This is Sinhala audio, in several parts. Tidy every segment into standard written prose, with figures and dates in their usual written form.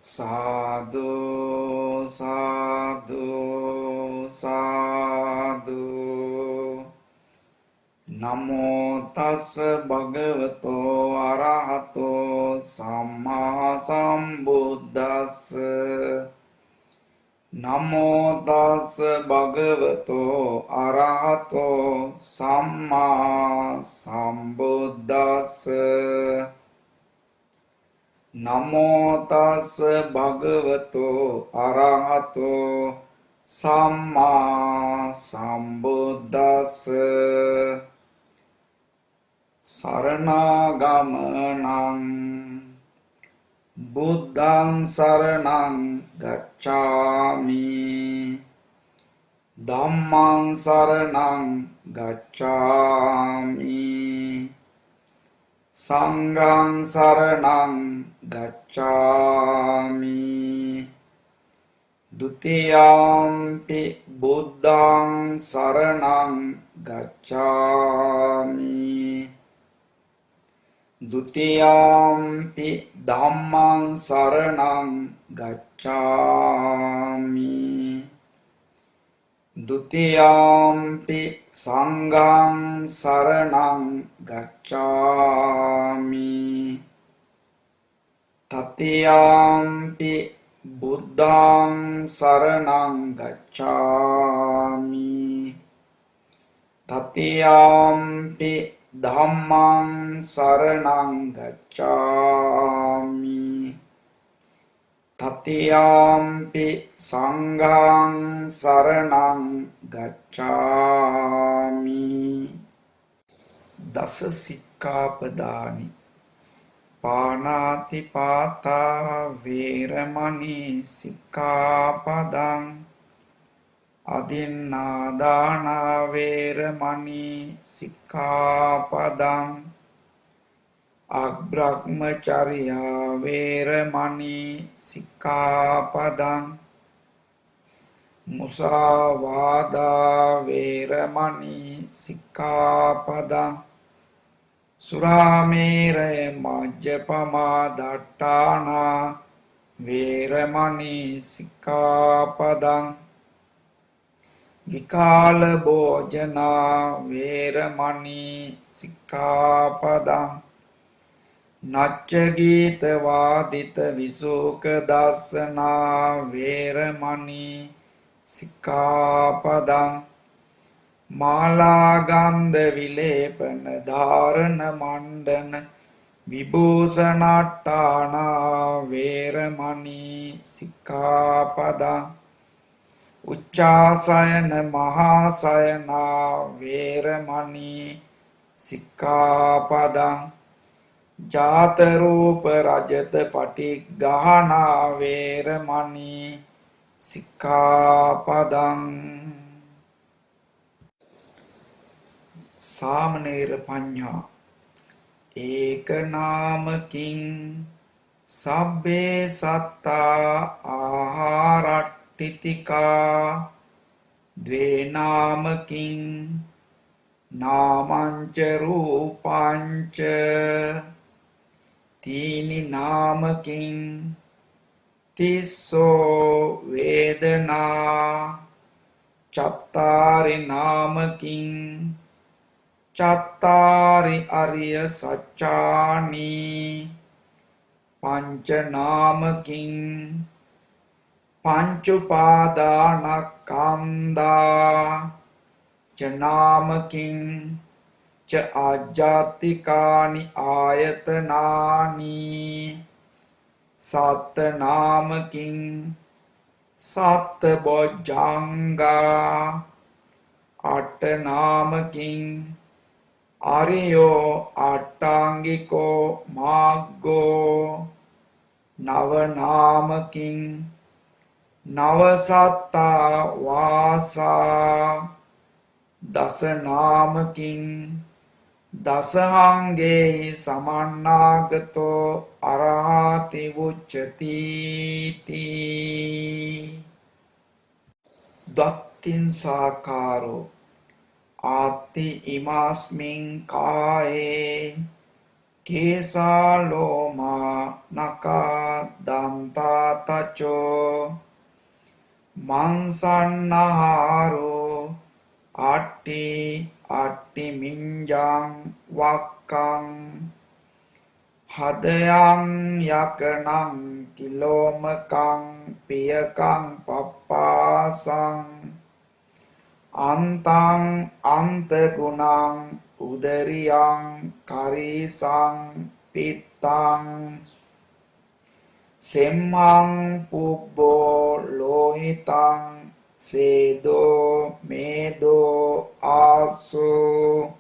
සාදු සාදු සාදු නමෝ තස් භගවතෝ අරහතෝ සම්මා සම්බුද්දස්ස නමෝ තස් භගවතෝ අරහතෝ සම්මා සම්බුද්දස්ස නමෝ තස් භගවතෝ අරහතෝ සම්මා සම්බුද්දස්ස සරණාගමනං බුද්ධං සරණං ගච්ඡාමි ධම්මං සරණං ගච්ඡාමි සංඝං සරණං ගච්ඡාමි ဒုတိယံ පි බුද්ධං සරණං ගච්ඡාමි ဒုတိယံ පි ධම්මං සරණං ගච්ඡාමි ဒုတိယံ පි සංඝං සරණං ගච්ඡාමි တတိယံ පි බුද්ධං සරණං ගච්ඡාමි တတိယံ පි ධම්මං සරණං ගච්ඡාමි တတိယံ පි සංඝං සරණං ගච්ඡාමි දස සික්ඛාපදානි පාණාතිපාතා වේරමණී සික්ඛාපදං අදින්නාදාන වේරමණී සික්ඛාපදං අබ්‍රහ්මචර්යා වේරමණී සික්ඛාපදං මුසාවාදා වේරමණී සික්ඛාපදං සුරාමේරය මජ්ජපමා දට්ඨානා වේරමණී සික්ඛාපදං විකාල භෝජනා වේරමණී සික්ඛාපදං නච්ච ගීත වාදිත විසුක දස්සනා වේරමණී සික්ඛාපදං මාලා ගන්ධ විලේපන ධාරණ මණ්ඩන විභූෂණට්ඨානා වේරමණී සික්ඛාපදං උච්චාසයන මහාසයනා වේරමණී සික්ඛාපදං ජාත රූප රජත පටිඝානා වේරමණී සික්ඛාපදං සාමණේර පඤ්ඤා ඒක නාමකින් සබ්බේ සත්තා ආහාරට්ඨිතිකා ද්වේ නාමකින් නාමංච රූපංච තීනි නාමකින් තිස්සෝ වේදනා චත්තාරි නාමකින් චත්තාරි අරිය සච්චානි පංච නාමකින් පංච උපාදානස්කන්ධා ච නාමකින් ච ආජාතිකානි ආයතනානි සත් නාමකින් සත් බොජ්ජංගා අට නාමකින් ආර්යෝ අට්ඨාංගිකෝ මාග්ගෝ නව නාමකින් නව සත්තා වාසා දස නාමකින් දසහංගේ සමන්නාගතෝ අරහති උච්චති දත්තිං සාකාරෝ ආත්ති ඉමාස්මින් කායේ කේසා ලෝමා නකා දන්තා මන්සන්නහාරෝ අට්ටි අට්ටි මිංජං වක්කං හදයන් යකනං කිලෝමකං පියකං පප්පාසං අන්තං අන්තගුණං උදරියං කරීසං පිත්තං සෙම්මං පුබ්බෝ ලෝහිතං සේදෝ මේදෝ ආසෝ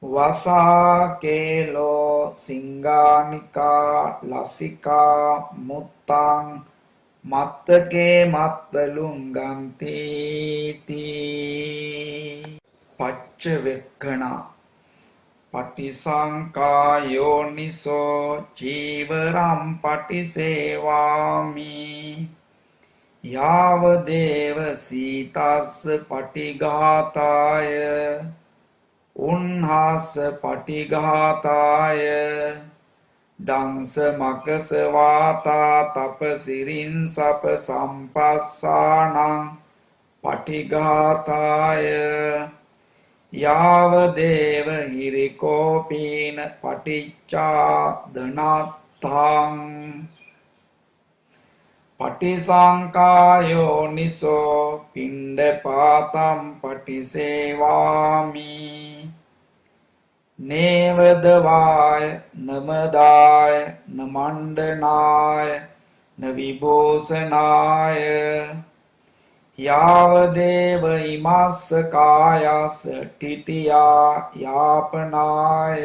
වසාකේලෝ සිංගානිකා ලසිකා මුත්තං මත්තකේ මත්තලුංගන්තේති පච්ච වෙක්ඛනා පටිසංකායෝනිසෝ චීවරම් පටිසේවාමි යාව දේව සීතස්ස පටිඝාතාය උන්හාස පටිඝාතාය දංස මකස වාතා තපසිරින් සප සම්පස්සානං පටිඝාතාය යාව දේව හිරිකෝපීන පටිච්චාදනත්තං පටිසංකායෝනිසෝ පිණ්ඩපාතම් පටිසේවාමි නේවදවාය නමදාය නමණ්ඩනාය නවිභූෂනාය යාව දේව ඉමස්ස කායස්ස ඨිතියා යාපනාය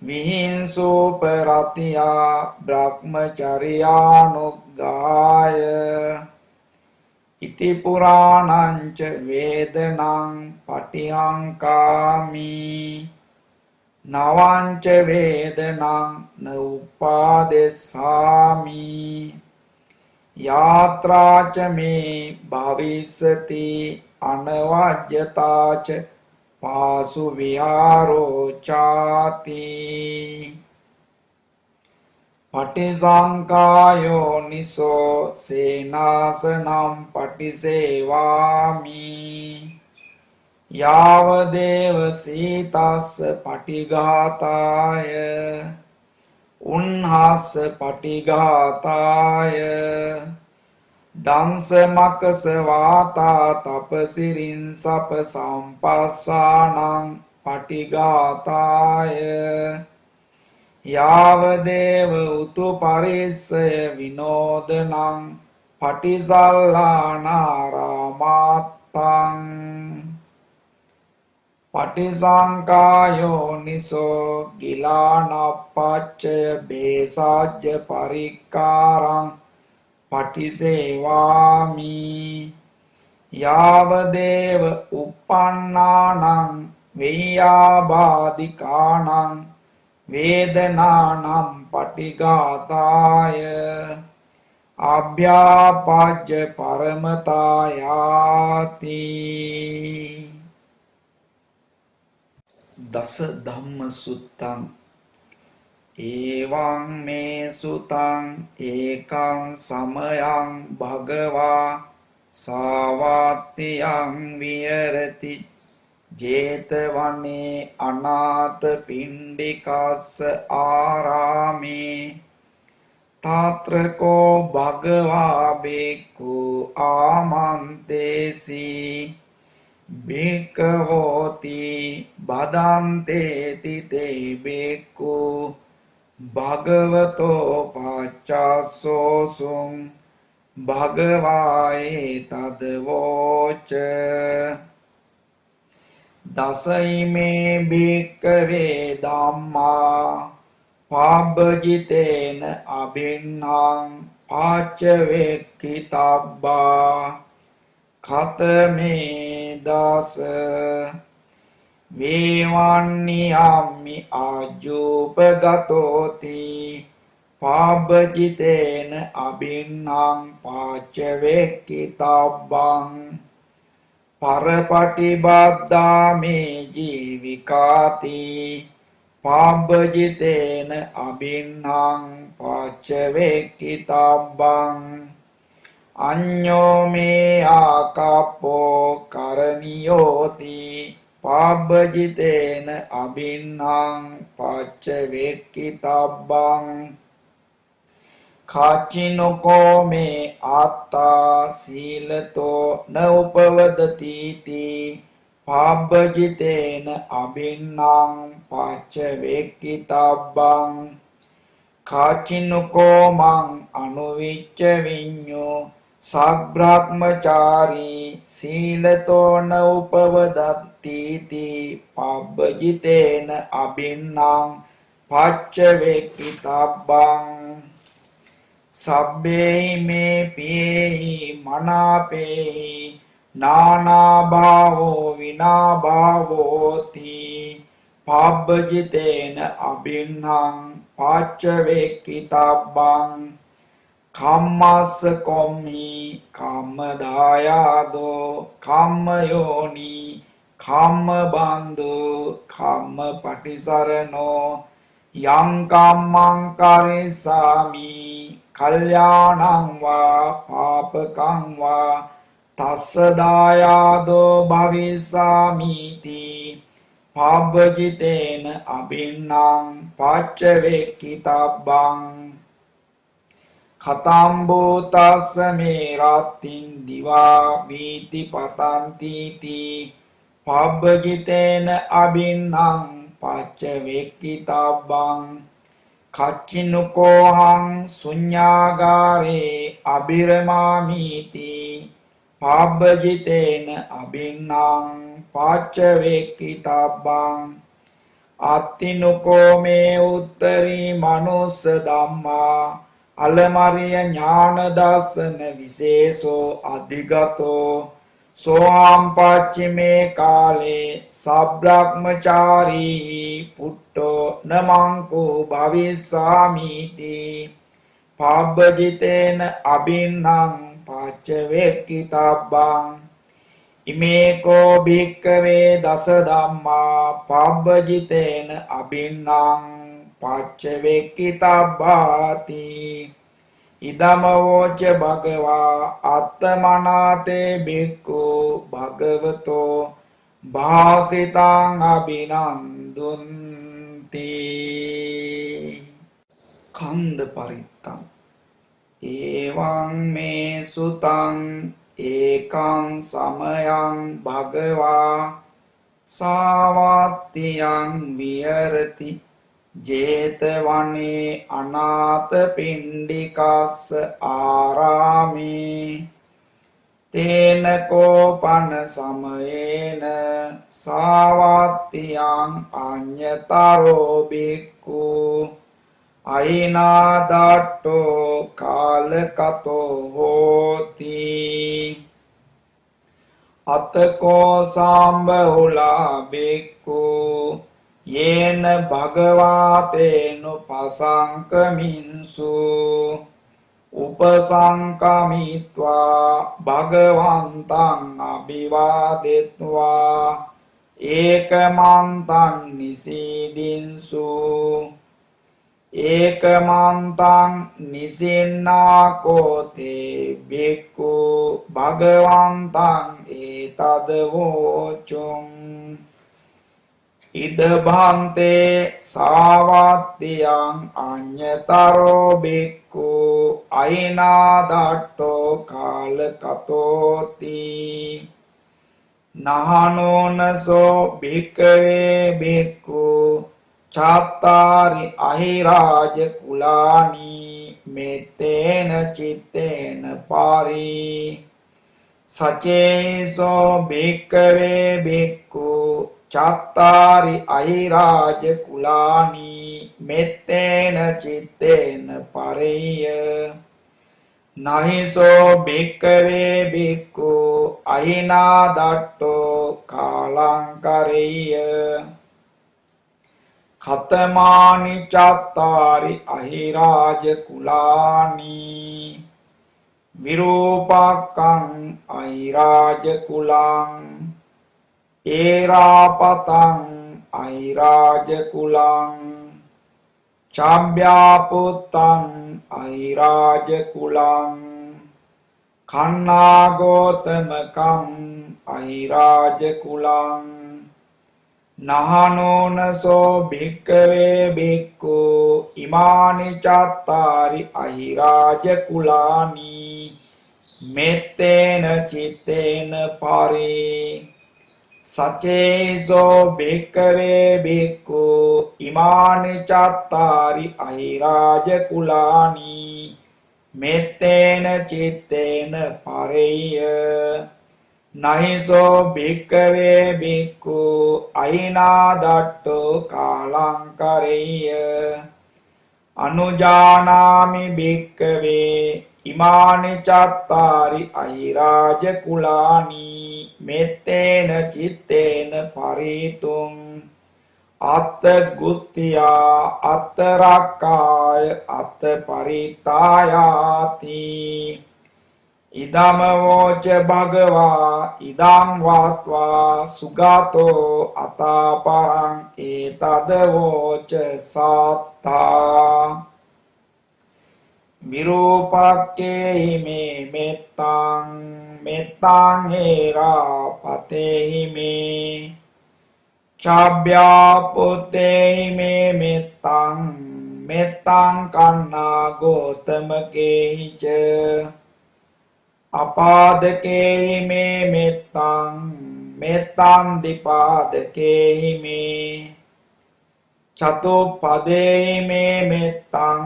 විහිංසෝපරතියා බ්‍රහ්මචර්යානුග්ගාය ඉති පුරාණංච වේදනං පටිහංකාමි නවංච වේදනං න උපාදෙස්සාමි යාත්‍රාච මේ භවිස්සති අනවජ්‍යතාච පාසු විහාරෝ චාති පටිසංකායෝනිසෝ සේනාසනම් පටිසේවාමි යාව දේව සීතස්ස පටිඝාතාය උන්හාස පටිඝාතාය දංස මකස වාතා තපසිරින් සප සම්පස්සානං පටිඝාතාය යාව දේව උතු පරිස්සය විනෝදනං පටිසල්ලානාරාමත්තං පටිසංකායෝනිසෝ ගිලානප්පච්චය බේසාජ්‍ය පරික්කාරං පටිසේවාමි යාව දේව uppannānaṁ වෙය්‍යාබාධිකානං වේදනානම් පටිඝාතාය අභ්‍යාපජ්ජ පරමතායාති දස ධම්ම සුත්තං එවං මේ සුතං ඒකං සමයං භගවා සාවත්තියං විහෙරති ජේතවනේ අනාථ පිණ්ඩිකස්ස ආරාමේ තාත්‍රකෝ භගවා බික්ඛු ආමන්තේසි බික්ඛවෝති බදන්තේති තේ බික්ඛු භගවතෝ පච්චස්සෝසුං භගවායේ තදවෝච දසයිමේ භික්ඛවේ ධම්මා පාබ්බජිතේන අභින්නම් පාච්ච වේක්ඛිතබ්බා ඛතමේ දස වේවන්නියම්මි ආජූපගතෝති පාබ්බජිතේන අභින්නම් පාච්ච වේක්ඛිතබ්බං පරපටිබද්දාමේ ජීවිකාති පාබ්බජිතේන අභින්නම් පාච්ච වේක්ඛිතබ්බං අඤ්ඤෝ මේ ආකප්පෝ කරණියෝති පාබ්බජිතේන අබින්නම් පච්ච වේක්කිතබ්බං කාචිනෝකෝ මේ ආත්තා සීලතෝ න උපවදති තී පාබ්බජිතේන අබින්නම් පච්ච වේක්කිතබ්බං කාචිනෝකෝ මං අනුවිච්ච විඤ්ඤෝ සග්බ්‍රහ්මචාරී සීලතෝ න උපවදති තී පාබ්බජිතේන අබින්නම් පච්ච වේක්කිතබ්බං සබ්බේහි මේ පියේහි මනාපේහි නානා භාවෝ විනා භාවෝති පාබ්බජිතේන අබින්නම් පච්ච වේක්කිතබ්බං කම්මස්ස කොම්හි කම්මදායාදෝ කම්මයෝනි කම්මබන්ධෝ කම්මපටිසරණෝ යං කම්මං කරිස්සාමි කල්යාණං වා පාපකං වා තස්ස දායාදෝ භවිස්සාමිති පාබ්බජිතේන අබින්නම් පච්ච වේක්කිතබ්බං කතම්බෝ තස්ස මේ රත්තින් දිවා වීති පතන්ති තී පාබ්බජිතේන අබින්නම් පච්ච වේක්කිතබ්බං කච්චිනුකෝහං ශුඤ්ඤාගාරේ අබිරමාමීති පාබ්බජිතේන අබින්නම් පච්ච වේක්කිතබ්බං අත්තිනුකෝ මේ උත්තරී මනුස්ස ධම්මා අලමරිය ඥාන දස්සන විශේෂෝ අධිගතෝ සෝහම් පච්චිමේ කාලේ සබ්‍රහ්මචාරී පුට්ටෝ නමංකෝ භවිස්සාමිති පාබ්බජිතේන අබින්නම් පච්ච වේක්කිතබ්බං ඉමේකෝ භික්ඛවේ දස ධම්මා පාබ්බජිතේන අබින්නම් පච්ච වේක්කිතබ්බාති ඉදමවෝච භගවා අත්තමනාතේ බික්ඛු භගවතෝ භාසිතං අබිනන්දුන්ති කන්ද පරිත්තං එවං මේ සුතං ඒකං සමයං භගවා සාවත්තියං විහෙරති ජේතවනේ අනාථපිණ්ඩිකස්ස ආරාමේ තේන කෝපන සමයේන සාවත්තියං අඤ්ඤතරෝ බික්ඛු අයිනාදට්ඨෝ කාලකතෝ හෝති අතකෝ සම්බහුලා බික්ඛු යේන භගවාතේනු පසංකමින්සු උපසංකමිත්වා භගවන්තං අභිවාදෙත්වා ඒකමන්තං නිසීදින්සු ඒකමන්තං නිසින්නාකෝතේ බික්ඛු භගවන්තං ඒතදවෝචුං ඉද භන්තේ සාවත්තියං අඤ්ඤතරෝ බික්ඛු අයිනාදට්ඨෝ කාලකතෝති නහනෝනසෝ භික්ඛවේ බික්ඛු චත්තාරි අහිරාජ කුලානි මෙත්තේන චිත්තේන පාරි සචේසෝ භික්ඛවේ බික්ඛු චත්තාරි අහිරාජ කුලානි මෙත්තේන චිත්තේන පරෙය්‍ය නහිසෝ භික්ඛවේ බික්ඛු අහිනාදට්ඨෝ කාලංකරෙය්‍ය ඛතමානි චත්තාරි අහිරාජ කුලානි විරූපක්ඛං අහිරාජ කුලං ඒරාපතං අහිරාජ කුලං චාභ්‍යාපුත්තං අහිරාජ කුලං खन्नागोतमकं अहिराजकुलं नहानोनसो भिक्कवे भिक्खु इमानि चत्तारि अहिराजकुलानि मेत्तेन चित्तेन पारे सचेसो भिक्कवे भिक्खु इमानि चत्तारि अहिराजकुलानि मेत्तेन चित्तेन पारेय नहिसो भिक्कवे भिक्खु अहिनादट्टो कालंकरेय अनुजानामि भिक्कवे इमानि चत्तारि अहिराजकुलानि मेत्तेन चित्तेन परितुं अत्तगुत्त्या अत्तरक्काय अत्तपरित्तायाति इदमवोच भगवा इदं वात्वा सुगतो अतापरं एतद्वोच सत्ता विरूपक्केहि मे मेत्तां मेत्तां हेरापतेहि मे चाभ्यापुतेहि मे मेत्तां मेत्तां कन्नागोतमकेहि च अपादकेहि मे मेत्तां मेत्तां दिपादकेहि मे चतुपदेहि मे मेत्तां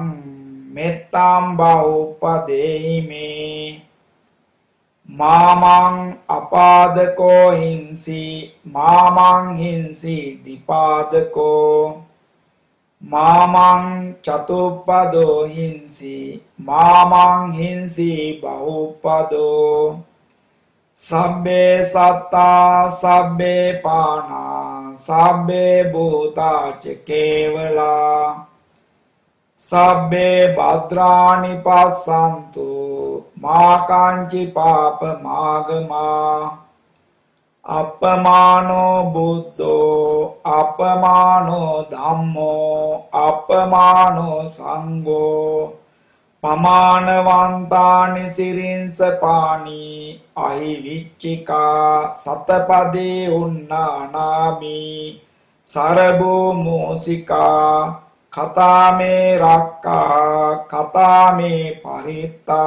मेत्तां बाहुपदेहि मे मामं अपादको हिंसि मामं हिंसि दिपादको मामं चतुपदो हिंसि मामं हिंसि बाहुपदो सब्बे सत्ता सब्बे पाना सब्बे भूता च केवला सब्बे भद्राणि पश्यन्तु मा काञ्चि पापमागमा अपमानो बुद्धो अपमानो धम्मो अपमानो संगो पमानवन्तानि सिरिंसपाणि अहिविच्चिका सतपदे उन्नानामि सरभो मूसिका कथा मे रक्का कथा मे परित्ता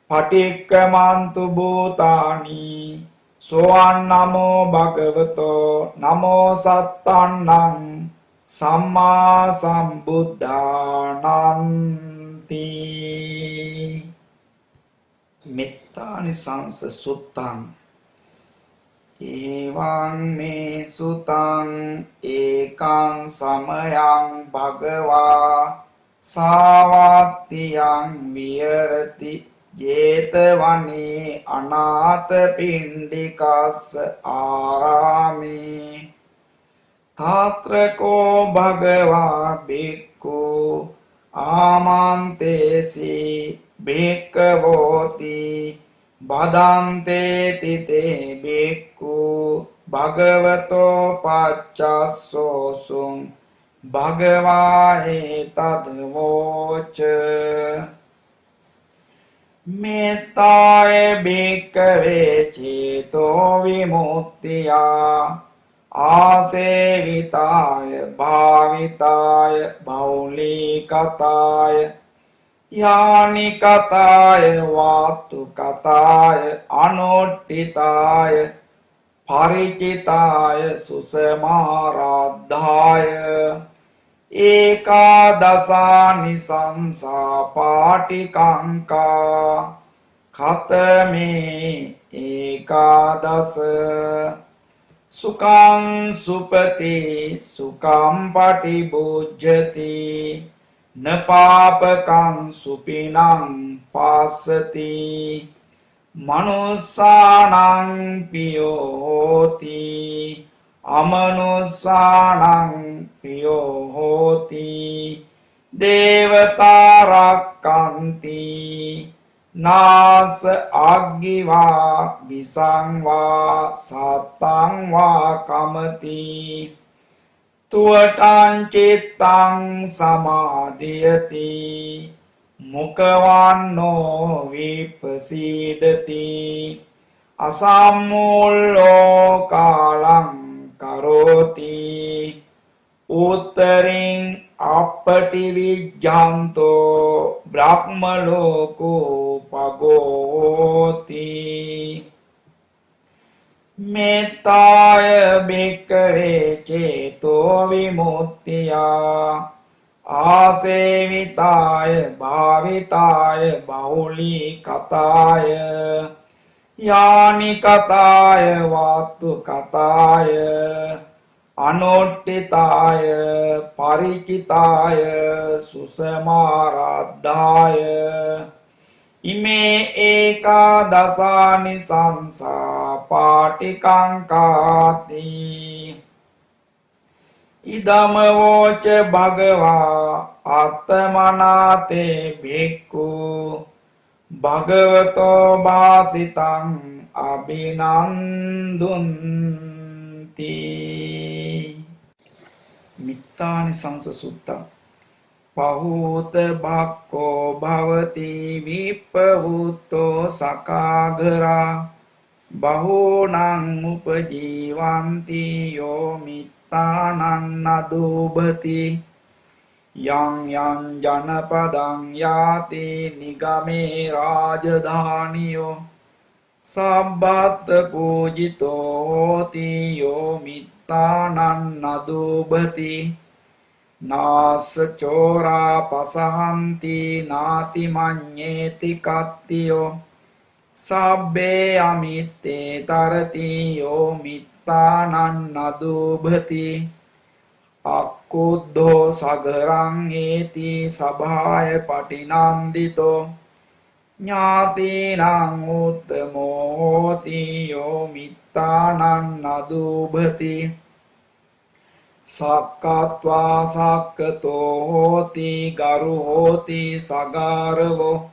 पटिक्कमन्तु भूतानि सोऽहं नमो भगवतो नमो सत्तान्नं सम्मा सम्बुद्धानन्ति मेत्तानिसंस सुत्तं एवं मे सुतं एकं समयं भगवा सावात्तियं विहरति जेतवने अनाथपिण्डिकस्य आरामे तत्र को भगवा भिक्खु आमन्तेसि भिक्खवोति वदन्तेति ते भिक्खु भगवतो पच्चसोऽसुं भगवा एतद्वोच मेत्ताय भिक्खवे चेतो विमुक्त्या आसेविताय भाविताय बहुलीकताय यानिकताय वातुकताय अनुष्ठिताय परिचिताय सुसमाराधाय एकादशानि संसा पाटिकाङ्का खतमे एकादश सुखं सुपति सुखं पटिभुज्यति न पापकं सुपिनं पास्यति मनुष्याणां प्रियो होति अमनुष्याणां प्रियो होति देवता रक्षन्ति नास अग्नि वा विषं वा सत्तं वा कमति तुवटं चित्तं समाधयति මුකවන්නෝ විපසීදති අසම්මුල්ලෝ කාලං කරෝති උත්තරින් අපටි විජ්ජන්තෝ බ්‍රහ්ම ලෝකෝ පගෝති මෙත්තාය බික්කවේ චේතෝ විමුක්තියා ආසේවිතාය භාවිතාය බහුලී කතාය යානි කතාය වාත්තු කතාය අනොට්ඨිතාය පරිචිතාය සුසමාරද්ධාය ඉමේ ඒකාදසානි සංසා පාටිකංකාති ඉදම වෝච භගවා ආත්මනාතේ භික්ඛු භගවතෝ භාසිතං අභිනන්දුන්ති මිත්තානි සංස සුත්තං පහූත බක්කෝ භවති විප්පවුත්තෝ සකාගරා බහූනං උපජීවಂತಿ යෝ මිත්තානං නදුභති යං යං ජනපදං යාති නිගමේ රාජධානියෝ සබ්බත් පූජිතෝ හෝති යෝ මිත්තානං නදුභති නාස චෝරා පසහන්ති නාති මඤ්ඤේති කත්තියෝ සබ්බේ අමිත්තේ තරති යෝ මිත්තානං නදුභති අක්කුද්ධෝ සගරං ඒති සභාය පටිනන්දිතෝ ඥාතිනං උත්තමෝ හෝති යෝ මිත්තානං නදුභති සක්කත්වා සක්කතෝ හෝති ගරු හෝති සගාරවෝ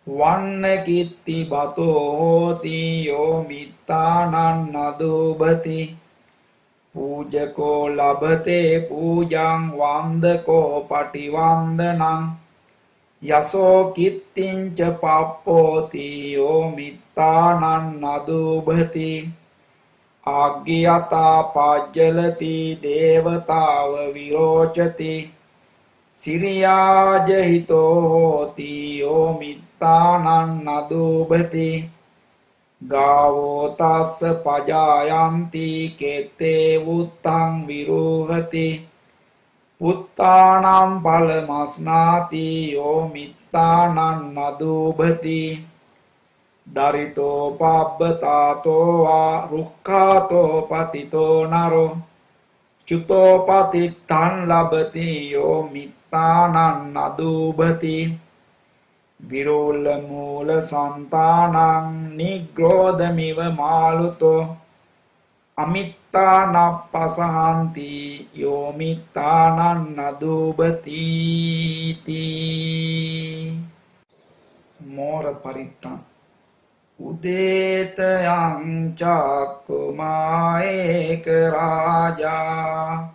වන්න කිත්ති බතෝ හෝති යෝ මිත්තානං නදුභති පූජකෝ ලබතේ පූජං වන්දකෝ පටිවන්දනං යසෝ කිත්තිංච පප්පෝති යෝ මිත්තානං නදුභති ආග්ගියතා පජ්ජලති දේවතාව විරෝචති සිරියාජහිතෝ හෝති යෝ මිත්තානං නදුභති ගාවෝ තස්ස පජායන්ති කෙත්තේ වුත්තං විරෝහති පුත්තානම් පලමස්නාති යෝ මිත්තානං නදුභති දරිතෝ පබ්බතාතෝ වා රුක්ඛාතෝ පතිතෝ නරෝ චුතෝ පතිත්තං ලබති යෝ මිත්තානං නදුභති විරෝල මූල සන්තානං නිග්‍රෝධමිව මාලුතෝ අමිත්තානප්පසහන්ති යෝ මිත්තානං නදුභති මෝර පරිත්තං උදේතයං චක්කුමායේක රාජා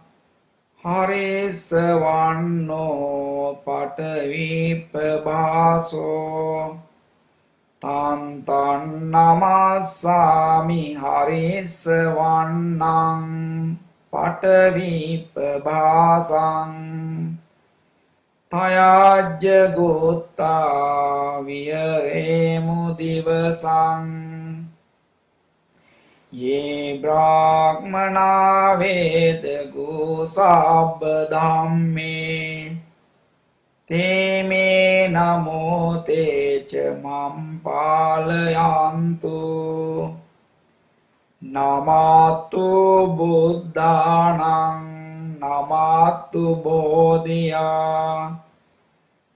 හරිස්සවන්නෝ පටවිප්පභාසෝ තන්තන් නමස්සාමි හරිස්සවන්නං පටවිප්පභාසං තයාජ්ජ ගෝත්තා විහෙරේමු දිවසං යේ බ්‍රාහ්මනා වේද ගෝසබ්බ ධම්මේ තේමේ නමෝ තේච මම් පාලයන්තු නමාතු බුද්ධානං නමාතු බෝධියා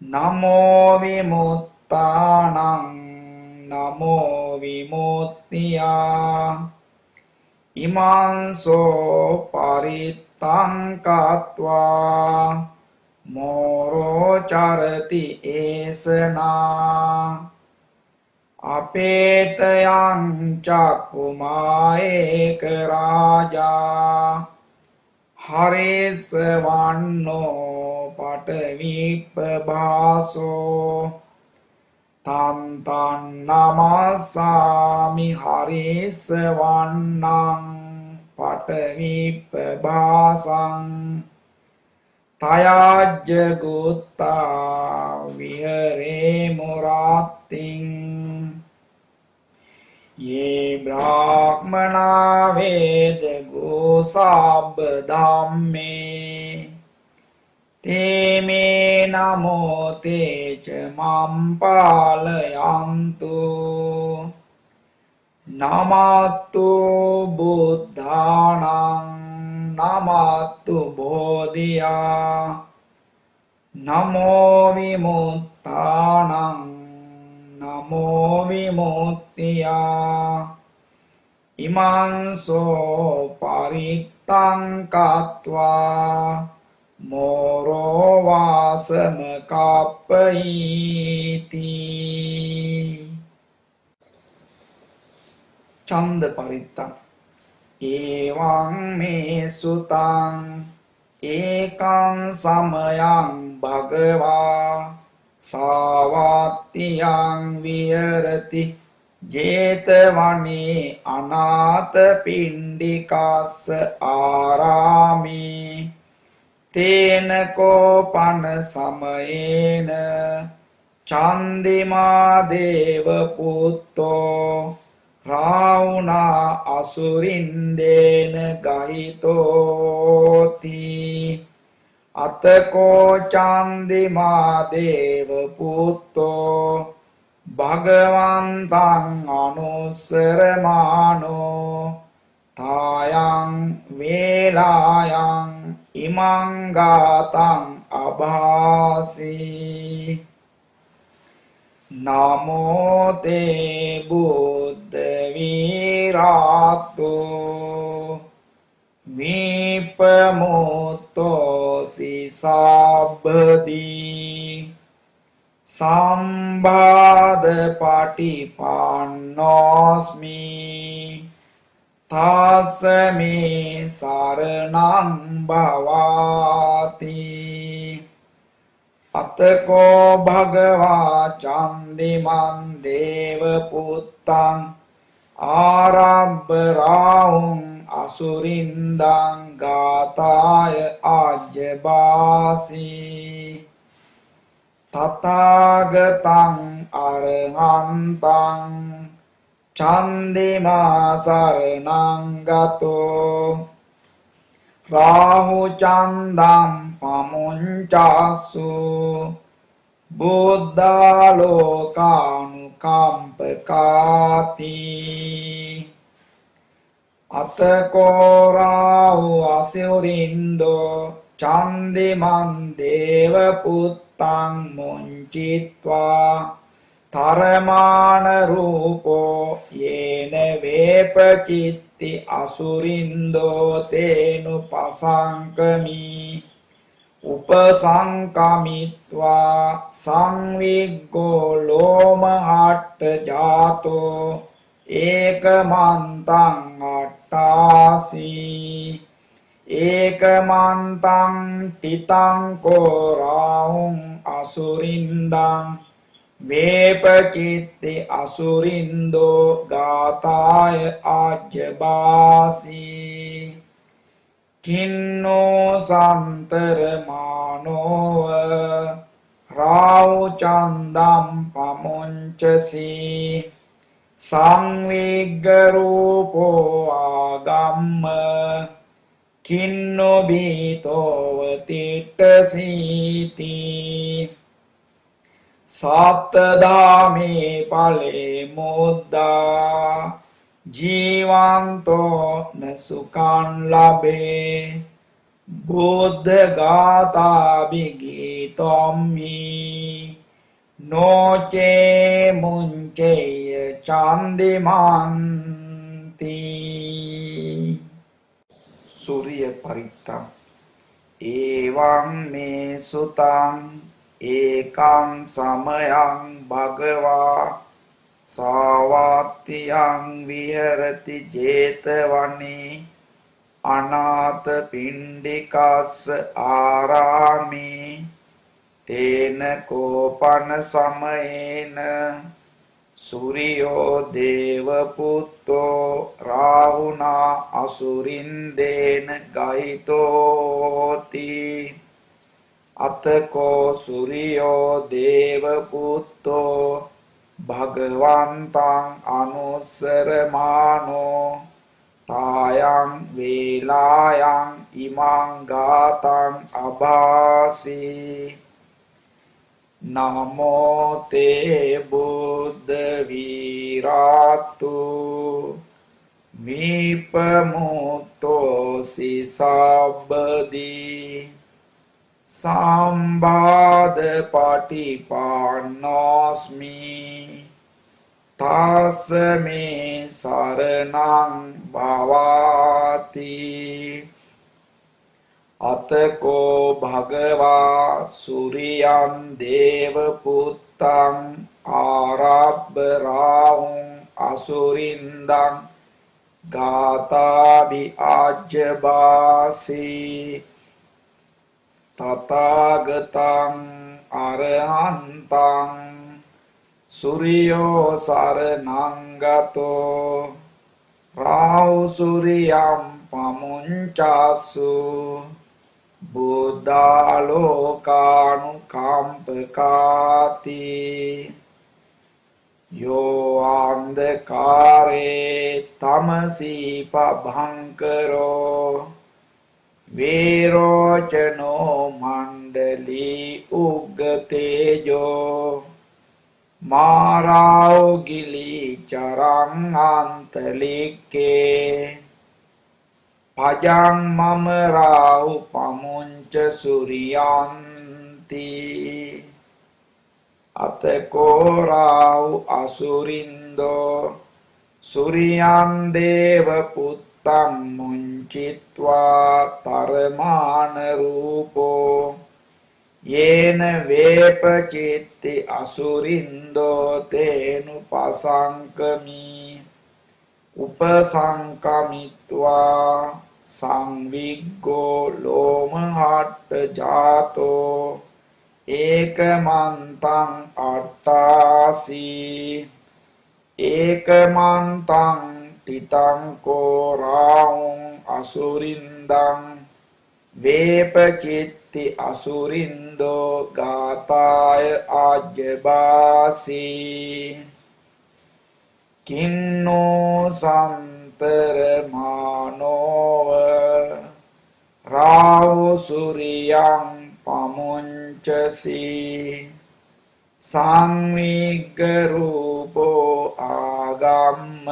නමෝ විමුක්තානං නමෝ විමුක්තියා ඉමාංසෝ පරිත්තං කତ୍වා මෝරෝ චරති ඒසනා අපේතයං චක්කුමායේක රාජා හරිස්සවන්නෝ පටවිප්පභාසෝ තන්තන් නමස්සාමි හරිස්ස වන්නං පටවිප්පභාසං තයජ්ජ ගුත්තා විහරේ මුරාත්තිං ये ब्राह्मणा वेद गोसाब धाम्मे ते मे नमो ते च मां पालयन्तु नमस्तु बुद्धानां नमस्तु बोधिया नमो विमुक्तानां नमो विमुक्तिया ඉමංසෝ පරිත්තං කତ୍වා මෝරෝ වාසම කප්පයිති ඡන්ද පරිත්තං එවං මේ සුතං ඒකං සමයං භගවා සාවත්තියං විහෙරති जेतवने अनाथ पिंडिकास आरामे तेन कोपन समयेन चंदिमा देव पुत्तो रावणा असुरिंदेन गहितोति अतको चंदिमा देव पुत्तो භගවන්තං අනුස්සරමානෝ තායං වේලායන් ඉමං ගාතං අභාසී නමෝ තේ බුද්ධ වීරාතෝ විපමුක්තෝ සිසබ්බදී සම්බාධ පටිපන්නෝස්මි තාසමේ සරණං භවාති අතකෝ භගවා චන්දිමන් දේව පුත්තං ආරබ්බ රාහුං අසුරින්දං ගාතාය ආජ්ජබාසී තථාගතං අරහන්තං චන්දිමා සරණං ගතෝ රාහු චන්දං පමුංචස්සු බුද්ධාලෝකානුකම්පකාති අතකෝ රාහු අසුරින්දෝ චන්දිමන් දේව පුත්තං මුංචිත්වා තරමාන රූපෝ යේන වේපචිත්ති අසුරින්දෝ තේනුපසංකමි උපසංකමිත්වා සංවිග්ගෝ ලෝමහට්ඨ ජාතෝ ඒකමන්තං අට්ඨාසී ඒකමන්තං තිතං කෝ රාහුං අසුරින්දං වේපචිත්ති අසුරින්දෝ ගාතාය ආජ්ජබාසී කින්නෝ සන්තරමානෝව රාහු චන්දම් පමුංචසී සංවිග්ග රූපෝ ආගම්ම කින්නෝ බීතෝව තිට්ඨසීති සත්තදාමේ ඵලේ මොද්දා ජීවන්තෝ නසුකං ලබේ බුද්ධ ගාථා බිගීතොම්මි නොචේ මුංචේය චන්දිමන්ති සූර්ය පරිත්තං එවං මේ සුතං ඒකං සමයං භගවා සාවත්තියං විහෙරති 제තවනේ අනාථ පිණ්ඩිකස්ස ආරාමේ තේන කෝපන සමයේන සූර්යෝ දේව පුත්තෝ රාහුනා අසුරින්දේන ගහිතෝති අතකෝ සූර්යෝ දේව පුත්තෝ භගවන්තං අනුස්සරමානෝ තායං වේලායන් ඉමං ගාතං අභාසී නමෝ තේ බුද්ධ වීරාතු විපමුක්තෝ සිසබ්බදී සම්බාධ පටිපන්නෝස්මි තාසමේ සරණං භවාති අතකෝ භගවා සූරියං දේව පුත්තං ආරබ්බ රාහුං අසුරින්දං ගාතාභි ආජ්ජබාසී තථාගතං අරහන්තං සූර්යෝ සරණං ගතෝ රාහු සූරියං පමුංචාසු බුද්ධාලෝකානුකම්පකාති යෝ අන්ධකාරේ තමසී පභංකරෝ වේරෝචනෝ මණ්ඩලී උග්ගතේජෝ මාරාවගිලි චරං අන්තලික්කේ පජං මම රාහු පමුංච සූරියන්ති අතකෝ රාහු අසුරින්දෝ සූරියං දේව පුත්තං මුංචිත්වා තරමාන රූපෝ යේන වේපචිත්ති අසුරින්දෝ තේනුපසංකමි උපසංකමිත්වා සංවිග්ගෝ ලෝමහට්ඨ ජාතෝ ඒකමන්තං අට්ඨාසී ඒකමන්තං තිතං කෝ රාහුං අසුරින්දං වේපචිත්ති අසුරින්දෝ ගාතාය ආජ්ජබාසී කින්නෝ සන්තරමානෝව රාහු සූරියං පමුංචසී සංවිග්ග රූපෝ ආගම්ම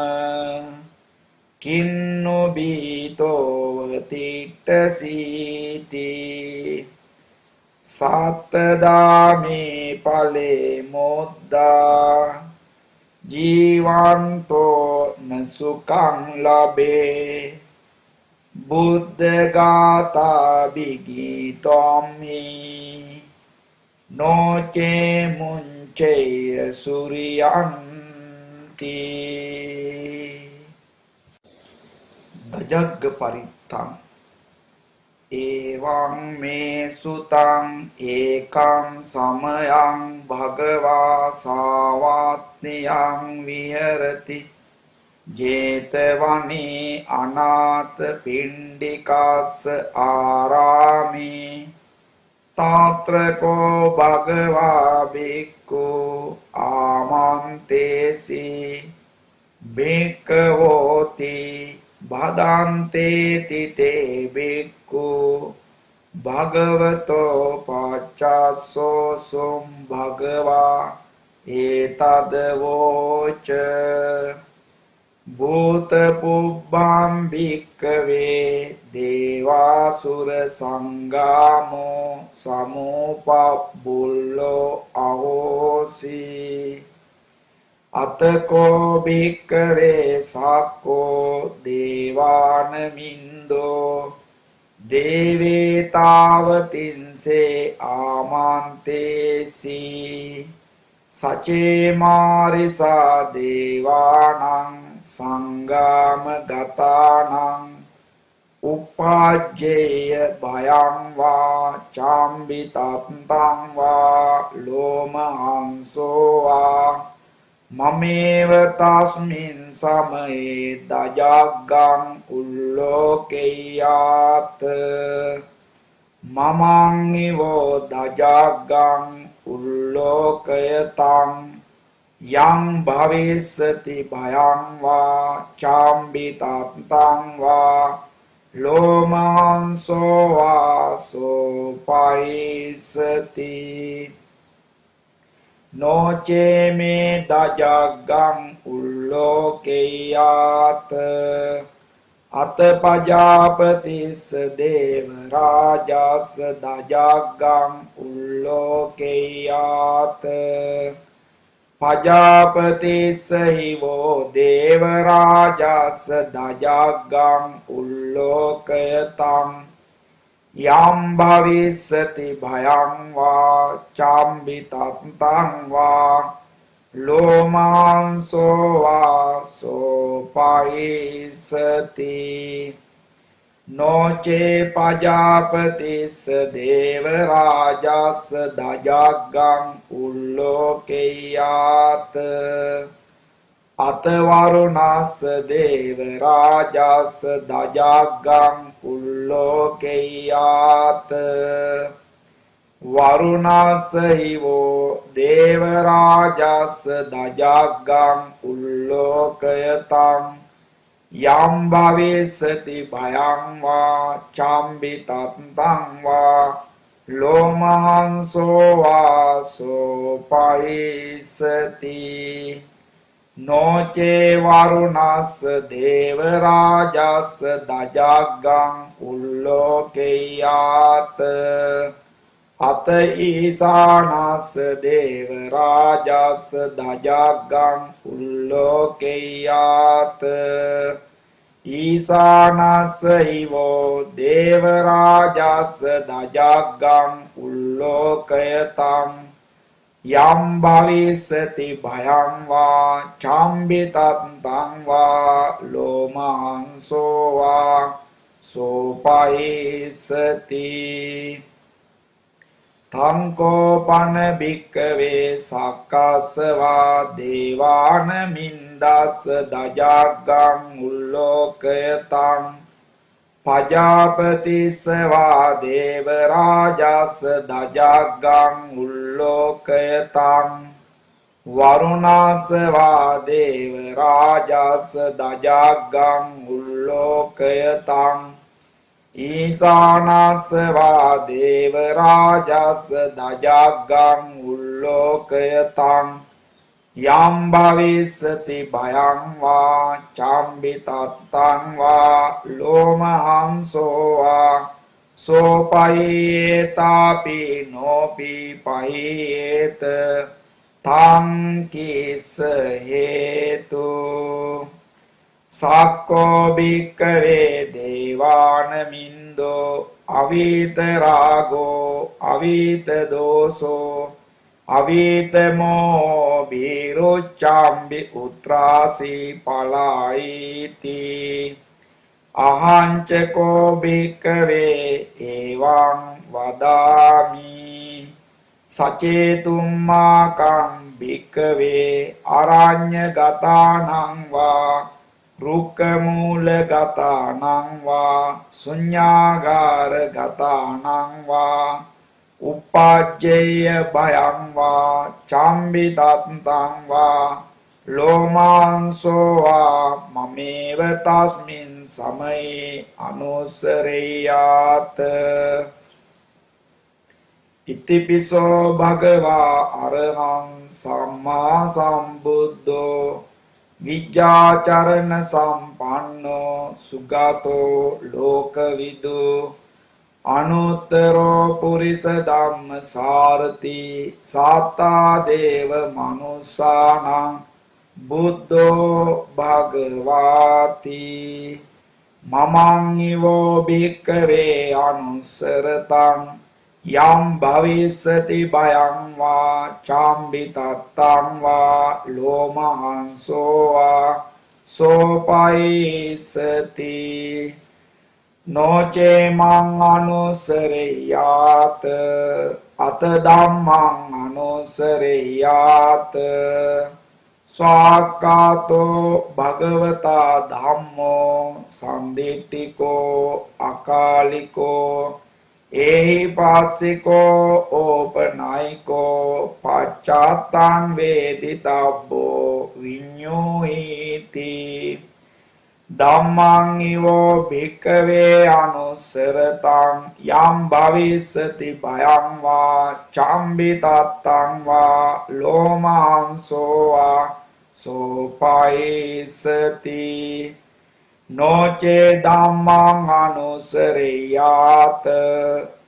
කින්නු බීතෝ තිට්ඨසීති සත්තදාමේ ඵලේ මොද්දා ජීවන්තෝ නසුකං ලබේ බුද්ධ ගාථා බිගීතොම්හි නොචේ මුංචේ සූරියන්ති දජග්ග පරිත්තං එවං මේ සුතං ඒකං සමයං භගවා සාවත්නියං විහෙරති ජේතවනේ අනාථ පිණ්ඩිකස්ස ආරාමේ තාත්‍රකෝ භගවා බික්ඛු ආමන්තේසි බික්ඛවෝති භදන්තේ තිතේ බික්ඛු භගවතෝ පච්චස්සෝ සුම් භගවා ඒතද වෝච භූත පුබ්බම් භික්ඛවේ දේවාසුර සංගාමෝ සමෝපබ්බුල්ලෝ අහෝසි අතකෝ භික්ඛවේ සක්කෝ දේවානමින්දෝ දේවේතාවතින්සේ ආමන්තේසි සචේ මාරිසා දේවානං සංගාම ගතානං උපාජ්ජේය භයං වා චාම්බිතත්තං වා ලෝමහංසෝ වා මමේව තස්මින් සමයේ දජග්ගං උල්ලෝකෙය්‍යාත මමං ඉවෝ දජග්ගං උල්ලෝකයතං යං භවිස්සති භයං වා චාම්බිතත්තං වා ලෝමහංසෝ වා සෝපයිස්සති නොචේමේ දජග්ගං උල්ලෝකෙය්‍යාත අතපජාපතිස්ස දේව රාජස්ස දජග්ගං උල්ලෝකෙය්‍යාත පජාපතිස්ස හිවෝ දේව රාජස්ස දජග්ගං උල්ලෝකයතං යම් භවිස්සති භයං වා චාම්බිතත්තං වා ලෝමහංසෝ වා සෝපයිස්සති නොචේ පජාපතිස්ස දේව රාජස්ස දජග්ගං උල්ලෝකෙය්‍යාත අතවරුණස්ස දේව රාජස්ස දජග්ගං උල්ලෝකෙය්‍යාත වරුණස්ස හිවෝ දේව රාජස්ස දජග්ගං උල්ලෝකයතං යම් භවිස්සති භයං වා චාම්බිතත්තං වා ලෝමහංසෝ වා සෝපයිස්සති නොචේ වරුණස්ස දේව රාජස්ස දජග්ගං උල්ලෝකෙය්‍යාත අත ඊසානස්ස දේව රාජස්ස දජග්ගං උල්ලෝකෙය්‍යාත ඊසානස්ස හිවෝ දේව රාජස්ස දජග්ගං උල්ලෝකයතං යම් භවිස්සති භයං වා චාම්බිතත්තං වා ලෝමහංසෝ වා සෝපයිස්සති තංකෝපන භික්කවේ සක්කස්සවා දේවාන මින්දස්ස දජග්ගං උල්ලෝකයතං පජාපතිස්සවා දේව රාජස්ස දජග්ගං උල්ලෝකයතං වරුණස්සවා දේව රාජස්ස දජග්ගං උල්ලෝකයතං ඊසානස්සවා දේව රාජස්ස දජග්ගං උල්ලෝකයතං යම් භවිස්සති භයං වා චාම්බිතත්තං වා ලෝමහංසෝ වා සෝපයේතාපි නොපි පහේත තං කිස්ස හේතු සක්කෝ භික්කවේ දේවාන මින්දෝ අවීත රාගෝ අවීත දෝසෝ අවීතමෝ බීරුච්ඡම්බි උත්‍රාසි පලායිති අහංචකෝ භික්කවේ එවං වදාමි සචේතුම්මාකං භික්කවේ අරඤ්ඤගතානං වා රුක්කමූලගතානං වා ශුඤ්ඤාගාරගතානං වා උපාජ්ජේය භයං වා චාම්බිතත්තං වා ලෝමාංසෝ වා මමේව තස්මින් සමයේ අනුස්සරේයාත ඉතිපිසෝ භගවා අරහං සම්මා සම්බුද්ධෝ විජ්ජාචරණ සම්පන්නෝ සුගතෝ ලෝකවිදු අනුත්තරෝ පුරිස ධම්ම සාරති සාතා දේව මනුස්සානං බුද්ධෝ භගවාති මමං ඉවෝ භික්කවේ අනුස්සරතං යම් භවිස්සති භයං වා චාම්බිතත්තං වා ලෝමහංසෝ වා සෝපයිස්සති නොචේ මං අනුසරෙය්‍යාත අත ධම්මං අනුසරෙය්‍යාත ස්වාක්ඛාතෝ භගවතා ධම්මෝ සම්දිට්ඨිකෝ අකාලිකෝ ඒහි පාස්සිකෝ ඕපනයිකෝ පච්චාත්තං වේදිතබ්බෝ විඤ්ඤෝහිති ධම්මං ඉවෝ භික්ඛවේ අනුස්සරතං යම් භවිස්සති භයං වා චම්බිතත්තං වා ලෝමාංසෝ වා සෝපයිසති නොචේ ධම්මං අනුස්සරෙය්‍යාත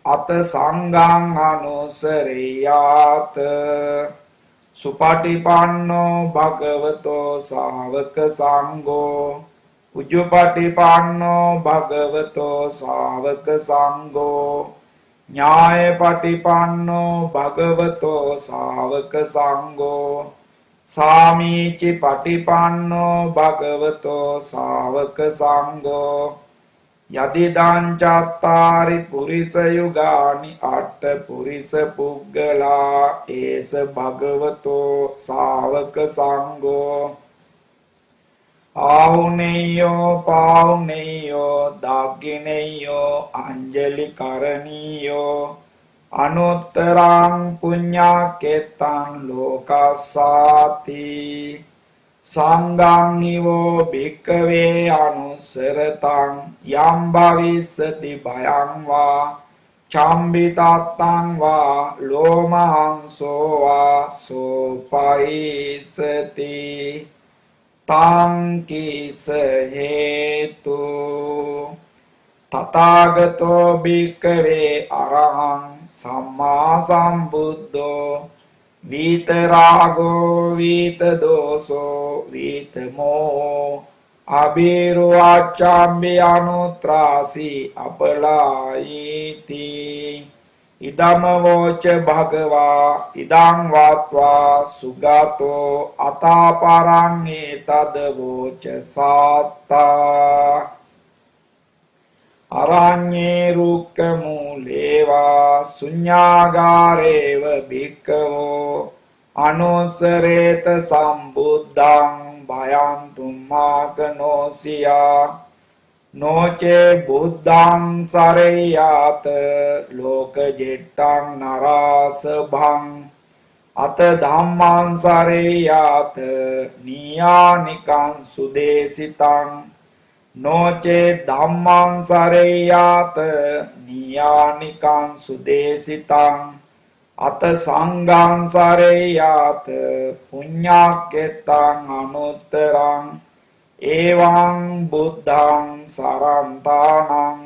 අත සංඝං අනුස්සරෙය්‍යාත සුපටිපන්නෝ භගවතෝ ශාවක සංඝෝ උජුපටිපන්නෝ භගවතෝ ශාවක සංඝෝ ඥායපටිපන්නෝ භගවතෝ ශාවක සංඝෝ සාමීචි පටිපන්නෝ භගවතෝ ශාවක සංඝෝ යදිදං චත්තාරි පුරිස යුගානි අට්ඨ පුරිස පුග්ගලා ඒස භගවතෝ ශාවක සංඝෝ ආහුනේයෝ පාහුනේයෝ දාග්ගිනේයෝ අංජලි කරණීයෝ අනුත්තරං පුඤ්ඤාකෙත්තං ලෝකස්සාති සංඝං නිවෝ භික්ඛවේ අනුස්සරතං යම් භවිස්සති භයං වා චම්බිතත්තං වා ලෝමහංසෝ වා සෝපයිසති තං කිස හේතු තථාගතෝ භික්ඛවේ අරහං සම්මා සම්බුද්ධෝ විතරාගෝ විතදෝසෝ විතමෝ අබිරුවාචාම්බි අනුත්‍රාසි අපලායිති ඉදම වෝච භගවා ඉදං වාත්වා සුගතෝ අතාපරං ඒතද වෝච සාත්තා අරඤ්ඤේ රුක්ඛ මූලේවා ශුඤ්ඤාගාරේව භික්ඛවෝ අනුස්සරේත සම්බුද්ධං භයං තුම්මාකනෝසියා නොචේ බුද්ධං සරේයාත ලෝකජෙට්ටං නරාසභං අත ධම්මං සරේයාත නියානිකං සුදේසිතං නොචේ ධම්මං සරේයාත නියානිකං සුදේසිතං අත සංඝං සරේයාත පුඤ්ඤාක්කෙත්තං අනුත්තරං එවං බුද්ධං සරන්තානං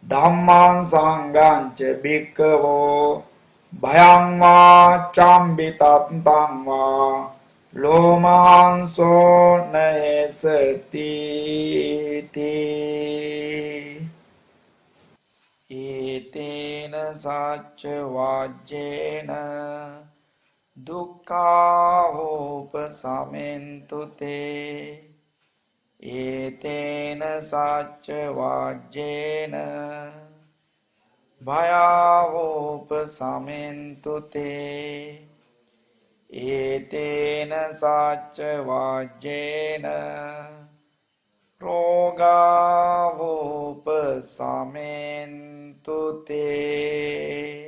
ධම්මං සංඝං ච භික්ඛවෝ භයං වා චම්බිතත්තං වා ලෝමහංසෝ නයසති ඒතේන සච්ච වාජ්ජේන දුක්ඛෝපසමෙන්තු තේ ඒතේන සච්ච වාජ්ජේන භයෝපසමෙන්තු තේ ඒතේන සච්ච වාජ්ජේන රෝගෝපසමෙන්තු තේ